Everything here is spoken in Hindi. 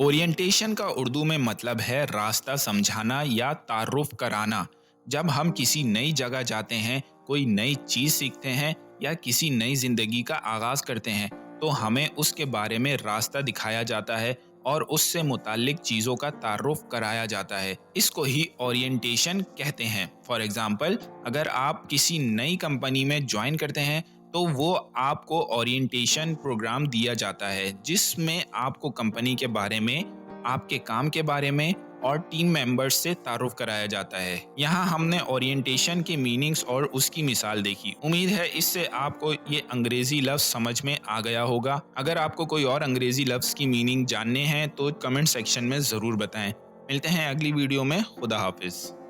ओरिएंटेशन का उर्दू में मतलब है रास्ता समझाना या तारुफ कराना। जब हम किसी नई जगह जाते हैं, कोई नई चीज सीखते हैं या किसी नई जिंदगी का आगाज करते हैं, तो हमें उसके बारे में रास्ता दिखाया जाता है और उससे मुताल्लिक चीज़ों का तारुफ कराया जाता है। इसको ही ओरिएंटेशन कहते हैं। फॉर एग्जाम्पल, अगर आप किसी नई कंपनी में ज्वाइन करते हैं तो वो आपको ओरिएंटेशन प्रोग्राम दिया जाता है जिसमें आपको कंपनी के बारे में, आपके काम के बारे में और टीम मेंबर्स से तारुफ कराया जाता है। यहाँ हमने ओरिएंटेशन के मीनिंग्स और उसकी मिसाल देखी। उम्मीद है इससे आपको ये अंग्रेजी लफ्ज समझ में आ गया होगा। अगर आपको कोई और अंग्रेजी लफ्ज की मीनिंग जानने हैं तो कमेंट सेक्शन में ज़रूर बताएं। मिलते हैं अगली वीडियो में। खुदा हाफिज़।